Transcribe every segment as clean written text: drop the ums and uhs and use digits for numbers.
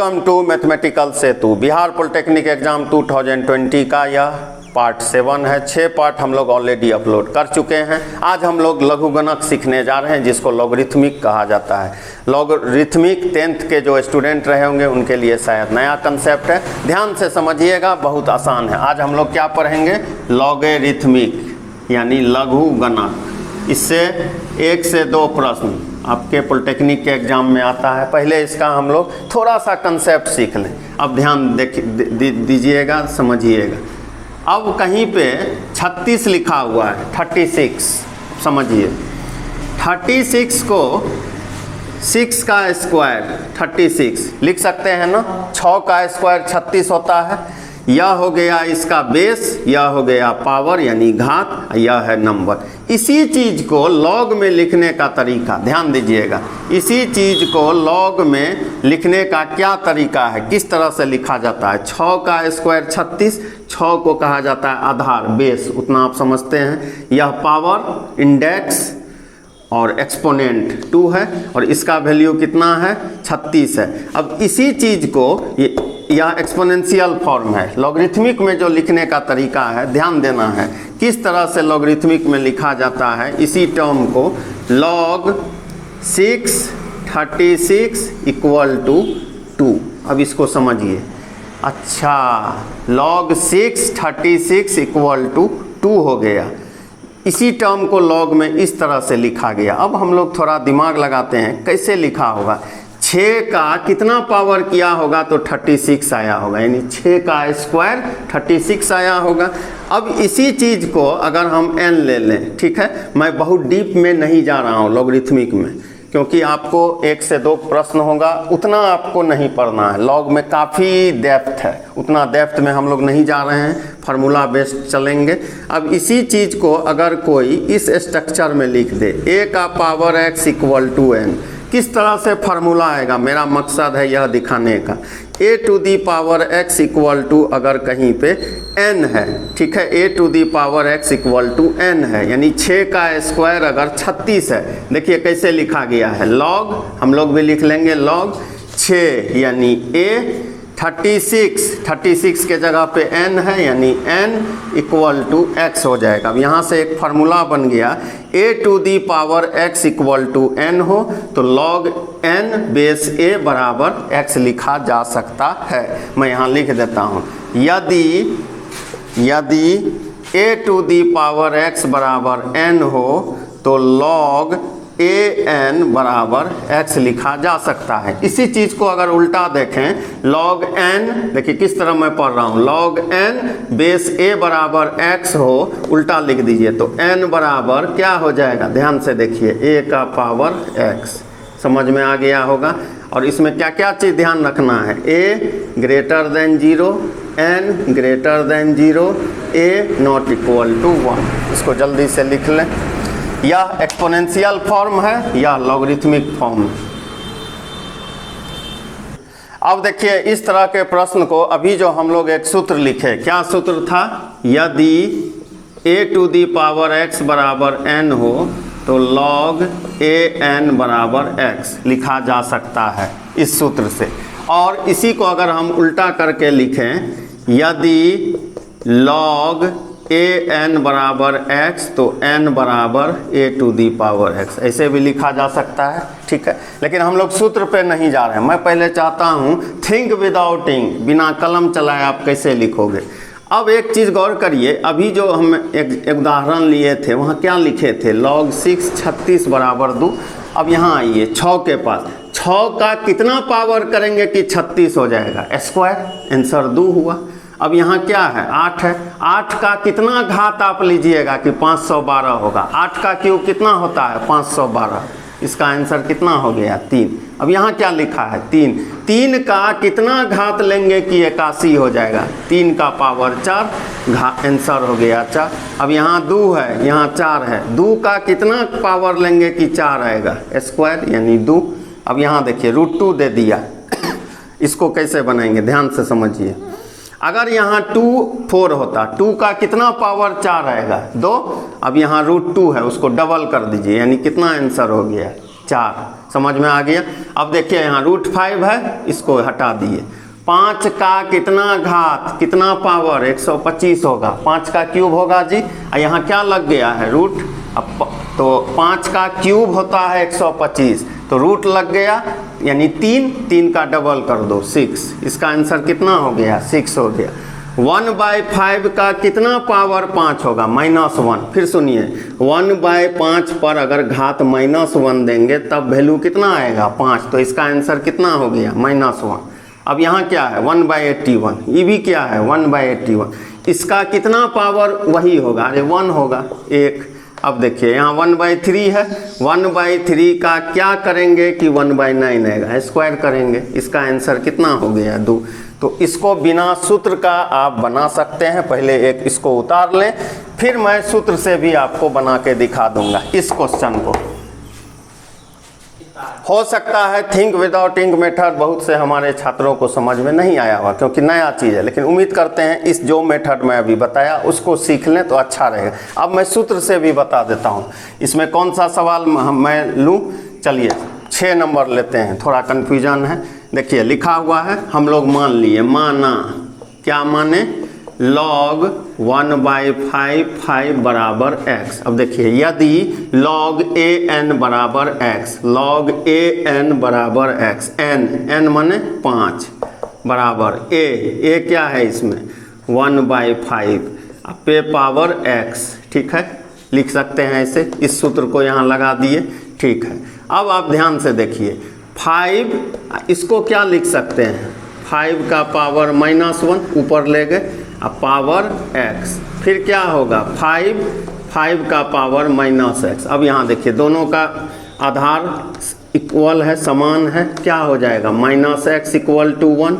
Welcome to mathematical Setu. Bihar polytechnic exam 2020 का यह part 7 है। 6 पार्ट हम लोग ऑलरेडी अपलोड कर चुके हैं। आज हम लोग लघुगणक सीखने जा रहे हैं, जिसको लॉगरिथमिक कहा जाता है। लॉगरिथमिक 10th के जो स्टूडेंट रहे होंगे उनके लिए शायद नया कंसेप्ट है। ध्यान से समझिएगा, बहुत आसान है। आज हम लोग क्या पढ़ेंगे? लॉगरिथमिक यानी लघुगणक। इससे 1 से 2 प्रश्न आपके पॉलिटेक्निक के एग्जाम में आता है। पहले इसका हम लोग थोड़ा सा कंसेप्ट सीख लें। अब ध्यान दीजिएगा, समझिएगा। अब कहीं पे 36 लिखा हुआ है, 36 समझिए। 36 को 6 का स्क्वायर 36 लिख सकते हैं ना। 6 का स्क्वायर 36 होता है। यह हो गया इसका बेस, यह हो गया पावर यानी घात, यह है नंबर। इसी चीज को लॉग में लिखने का तरीका ध्यान दीजिएगा। इसी चीज को लॉग में लिखने का क्या तरीका है, किस तरह से लिखा जाता है? 6 का स्क्वायर 36, 6 को कहा जाता है आधार, बेस, उतना आप समझते हैं। यह पावर, इंडेक्स और एक्सपोनेंट 2 है, और इसका वैल्यू कितना है? 36 है। अब इसी चीज को यह एक्सपोनेंशियल फॉर्म है। लॉगरिथमिक में जो लिखने का तरीका है, ध्यान देना है किस तरह से लॉगरिथमिक में लिखा जाता है। इसी टर्म को log 6 36 इक्वल टू 2। अब इसको समझिए। अच्छा, log 6 36 इक्वल टू 2 हो गया। इसी टर्म को लॉग में इस तरह से लिखा गया। अब हम लोग थोड़ा दिमाग लगाते हैं, कैसे लिखा होगा? 6 का कितना पावर किया होगा तो 36 आया होगा, यानी 6 का स्क्वायर 36 आया होगा। अब इसी चीज़ को अगर हम n ले लें, ठीक है, मैं बहुत डीप में नहीं जा रहा हूँ लॉगरिथमिक में, क्योंकि आपको 1 से 2 प्रश्न होगा, उतना आपको नहीं पढ़ना है। लॉग में काफ़ी डेप्थ है, उतना डेप्थ में हम लोग नहीं जा रहे हैं, फार्मूला बेस्ड चलेंगे। अब इसी चीज़ को अगर कोई इस स्ट्रक्चर में लिख दे, a का power x equal to n, किस तरह से फार्मूला आएगा? मेरा मकसद है यह दिखाने का। a to the power x equal to अगर कहीं पे n है, ठीक है, a to the power x equal to n है, यानी 6 का स्क्वायर अगर 36 है। देखिए कैसे लिखा गया है, लॉग, हम लोग भी लिख लेंगे लॉग 6 यानी a, 36 के जगह पे n है, यानी n इक्वल टू x हो जाएगा। अब यहाँ से एक फार्मूला बन गया, a to the power x equal to n हो तो log n बेस a बराबर x लिखा जा सकता है। मैं यहाँ लिख देता हूँ, यदि a to the power x बराबर n हो तो log an बराबर x लिखा जा सकता है। इसी चीज़ को अगर उल्टा देखें, log n, देखिए किस तरह मैं पढ़ रहा हूँ, log n बेस a बराबर x हो, उल्टा लिख दीजिए तो n बराबर क्या हो जाएगा? ध्यान से देखिए, a का पावर x। समझ में आ गया होगा। और इसमें क्या क्या चीज़ ध्यान रखना है? a greater than 0, n greater than 0, a not equal to 1। इसको जल्दी से लिख लें। यह एक्सपोनेंशियल फॉर्म है, यह लॉगरिथमिक फॉर्म है। अब देखिए इस तरह के प्रश्न को, अभी जो हम लोग एक सूत्र लिखे, क्या सूत्र था? यदि a to the power x बराबर n हो तो log an बराबर x लिखा जा सकता है इस सूत्र से। और इसी को अगर हम उल्टा करके लिखें, यदि log an बराबर x तो n बराबर a to the power x, ऐसे भी लिखा जा सकता है, ठीक है। लेकिन हम लोग सूत्र पे नहीं जा रहे हैं। मैं पहले चाहता हूँ थिंक विदाउट इंक, बिना कलम चलाए आप कैसे लिखोगे। अब एक चीज़ गौर करिए, अभी जो हम एक उदाहरण लिए थे वहाँ क्या लिखे थे? log 6 36 बराबर 2। अब यहाँ आइए 6 के पास, 6 का कितना पावर करेंगे कि 36 हो जाएगा? स्क्वायर, आंसर 2 हुआ। अब यहाँ क्या है? 8 है। 8 का कितना घात आप लीजिएगा कि 512 होगा? 8 का क्यूब कितना होता है? 512। इसका आंसर कितना हो गया? 3। अब यहाँ क्या लिखा है? 3। 3 का कितना घात लेंगे कि 81 हो जाएगा? 3 का पावर 4, आंसर हो गया 4। अब यहाँ 2 है, यहाँ 4 है, 2 का कितना पावर लेंगे कि 4 आएगा? स्क्वायर यानी 2। अब यहाँ देखिए √2 दे दिया। इसको कैसे बनाएंगे? ध्यान से समझिए। अगर यहाँ 2 4 होता, 2 का कितना पावर 4 आएगा? 2। अब यहाँ √2 है, उसको डबल कर दीजिए, यानी कितना आंसर हो गया? 4। समझ में आ गया। अब देखिए यहाँ √5 है, इसको हटा दिए। 5 का कितना घात, कितना पावर, 125 होगा। 5 का क्यूब होगा जी, यहाँ क्या लग गया है रूट। अब तो 5 का क्यूब होता है 125, तो रूट लग गया यानी 3 का डबल कर दो 6। इसका आंसर कितना हो गया, 6 हो गया। 1/5 का कितना पावर 5 होगा, -1। फिर सुनिए 1/5 पर अगर घात -1 देंगे तब वैल्यू कितना आएगा, 5। तो इसका आंसर कितना हो गया, -1। अब यहाँ क्या है 1/81, ये भी क्या है 1/81। इसका कितना पावर वही होगा, अरे 1 होगा 1। अब देखिए यहाँ 1/3 है, 1/3 का क्या करेंगे कि 1/9 आएगा, स्क्वायर करेंगे। इसका आंसर कितना हो गया 2। तो इसको बिना सूत्र का आप बना सकते हैं। पहले एक इसको उतार लें, फिर मैं सूत्र से भी आपको बना के दिखा दूंगा इस क्वेश्चन को। हो सकता है थिंक विदाउट इंक मेथड बहुत से हमारे छात्रों को समझ में नहीं आया हुआ, क्योंकि नया चीज़ है, लेकिन उम्मीद करते हैं इस जो मेथड मैं अभी बताया उसको सीख लें तो अच्छा रहेगा। अब मैं सूत्र से भी बता देता हूँ। इसमें कौन सा सवाल मैं लूँ, चलिए 6 नंबर लेते हैं, थोड़ा कन्फ्यूजन है। देखिए लिखा हुआ है, हम लोग मान लिए, माना क्या माने, log 1/5 बराबर x। अब देखिए यदि log an बराबर x, log an बराबर x, n माने 5 बराबर a क्या है इसमें 1/5 पे पावर x, ठीक है, लिख सकते हैं ऐसे। इस सूत्र को यहाँ लगा दिए, ठीक है। अब आप ध्यान से देखिए 5, इसको क्या लिख सकते हैं, 5 का पावर -1 ऊपर ले गए, अब पावर x, फिर क्या होगा 5 का पावर -x। अब यहाँ देखिए दोनों का आधार इक्वल है, समान है, क्या हो जाएगा -x = 1।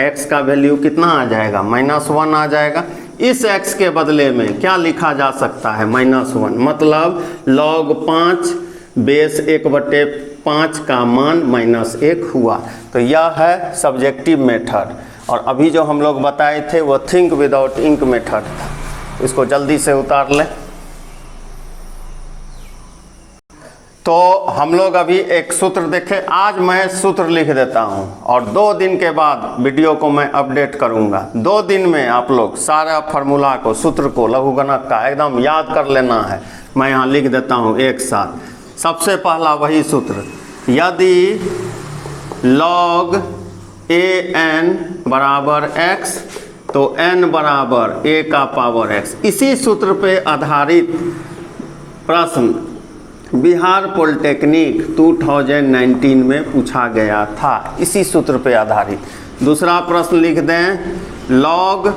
x का वैल्यू कितना आ जाएगा, -1 आ जाएगा। इस x के बदले में क्या लिखा जा सकता है, -1, मतलब log 5 बेस 1/5 का मान -1 हुआ। तो यह है सब्जेक्टिव मेथड। और अभी जो हम लोग बताए थे वो थिंक विदाउट इंक मेथड था। इसको जल्दी से उतार लें। तो हम लोग अभी एक सूत्र देखें। आज मैं सूत्र लिख देता हूं और 2 दिन के बाद वीडियो को मैं अपडेट करूंगा। 2 दिन में आप लोग सारा फार्मूला को, सूत्र को, लघुगणक का एकदम याद कर लेना है। मैं यहाँ लिख देता हूँ एक साथ। सबसे पहला वही सूत्र, यदि log an बराबर x तो n बराबर a का पावर x। इसी सूत्र पे आधारित प्रश्न बिहार पॉलिटेक्निक 2019 में पूछा गया था, इसी सूत्र पे आधारित। दूसरा प्रश्न लिख दें, log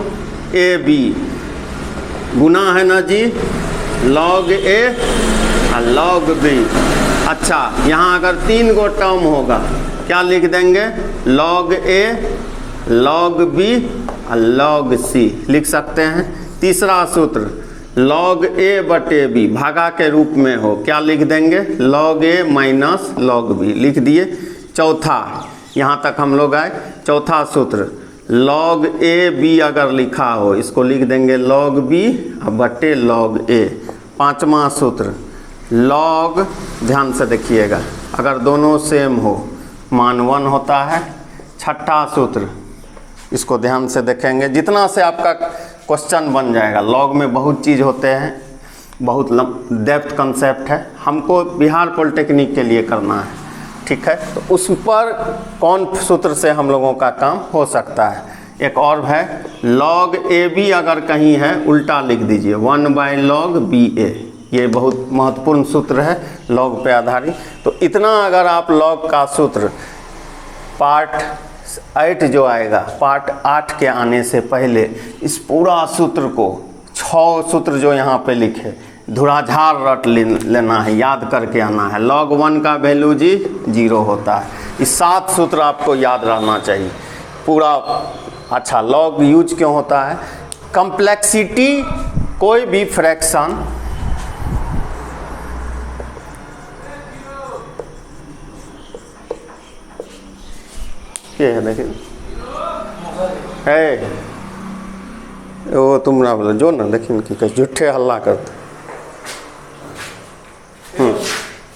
ab गुना है ना जी, log a और log b। अच्छा, यहाँ अगर 3 गो टर्म होगा क्या लिख देंगे, log a, log b और log c लिख सकते हैं। तीसरा सूत्र log a/b भागा के रूप में हो, क्या लिख देंगे, log a minus log b लिख दिए। चौथा, यहाँ तक हम लोग आए। चौथा सूत्र log ab अगर लिखा हो इसको लिख देंगे log b बटे log a। पांचवा सूत्र log, ध्यान से देखिएगा, अगर दोनों सेम हो मान 1 होता है। छठा सूत्र, इसको ध्यान से देखेंगे, जितना से आपका क्वेश्चन बन जाएगा। लॉग में बहुत चीज़ होते हैं, बहुत डेप्थ कंसेप्ट है, हमको बिहार पॉलिटेक्निक के लिए करना है, ठीक है। तो उस पर कौन सूत्र से हम लोगों का काम हो सकता है। एक और है log ab अगर कहीं है उल्टा लिख दीजिए 1/log ba। ये बहुत महत्वपूर्ण सूत्र है लॉग पे आधारित। तो इतना अगर आप लॉग का सूत्र पार्ट 8 जो आएगा, पार्ट 8 के आने से पहले इस पूरा सूत्र को 6 सूत्र जो यहाँ पे लिखे धुराझार रट लेना है, याद करके आना है। log 1 का वैल्यू जी 0 होता है। इस 7 सूत्र आपको याद रहना चाहिए पूरा। अच्छा, log यूज क्यों होता है, कम्प्लेक्सिटी कोई भी फ्रैक्शन ये है, देखिए है वो तुम ना बोलो जो ना, देखिए कि कैसे झूठे हल्ला करते।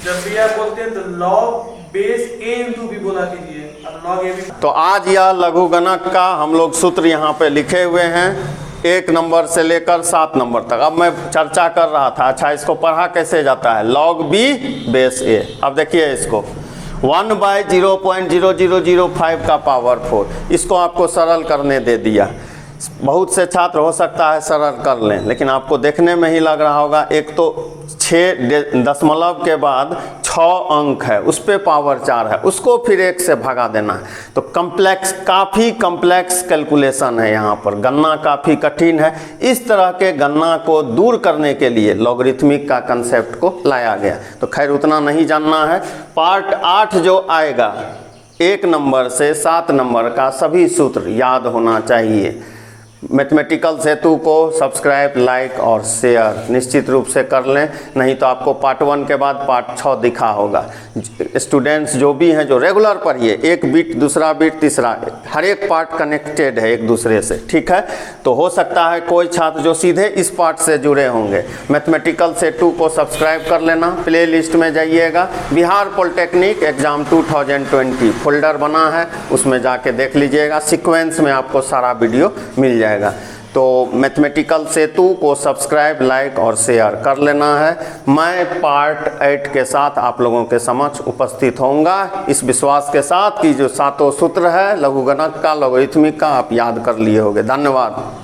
जब भी आप बोलते हैं तो log base a into B बोला कीजिए, अब log a भी। तो आज यह लघुगणक का हम लोग सूत्र यहाँ पे लिखे हुए हैं 1 नंबर से लेकर 7 नंबर तक। अब मैं चर्चा कर रहा था, अच्छा इसको पढ़ा कैसे जाता है, log b बेस a। अब देखिए इसको 1/0.0005 का पावर 4, इसको आपको सरल करने दे दिया। बहुत से छात्र हो सकता है सरल कर लें, लेकिन आपको देखने में ही लग रहा होगा, एक तो 6 दशमलव के बाद 6 अंक है, उस पे पावर 4 है, उसको फिर 1 से भगा देना है। तो कम्प्लेक्स, काफ़ी कम्प्लेक्स कैलकुलेशन है यहाँ पर, गणना काफ़ी कठिन है। इस तरह के गणना को दूर करने के लिए लॉगरिथमिक का कंसेप्ट को लाया गया। तो खैर उतना नहीं जानना है। पार्ट 8 जो आएगा 1 नंबर से 7 नंबर का सभी सूत्र याद होना चाहिए। मैथमेटिकल सेतु को सब्सक्राइब, लाइक और शेयर निश्चित रूप से कर लें, नहीं तो आपको पार्ट 1 के बाद पार्ट 6 दिखा होगा। स्टूडेंट्स जो भी हैं जो रेगुलर पढ़िए, एक बीट दूसरा बीट तीसरा, हर एक पार्ट कनेक्टेड है एक दूसरे से, ठीक है। तो हो सकता है कोई छात्र जो सीधे इस पार्ट से जुड़े होंगे, मैथमेटिकल सेतु को सब्सक्राइब कर लेना। प्ले लिस्ट में जाइएगा, बिहार पॉलिटेक्निक एग्जाम 2020 फोल्डर बना है, उसमें जाके देख लीजिएगा, सीक्वेंस में आपको सारा वीडियो मिल जाएगा। तो मैथमेटिकल सेतु को सब्सक्राइब, लाइक और शेयर कर लेना है। मैं पार्ट 8 के साथ आप लोगों के समक्ष उपस्थित होऊंगा, इस विश्वास के साथ कि जो 7 सूत्र है लघुगणक का, लॉगरिथमिक का, आप याद कर लिए होंगे। धन्यवाद।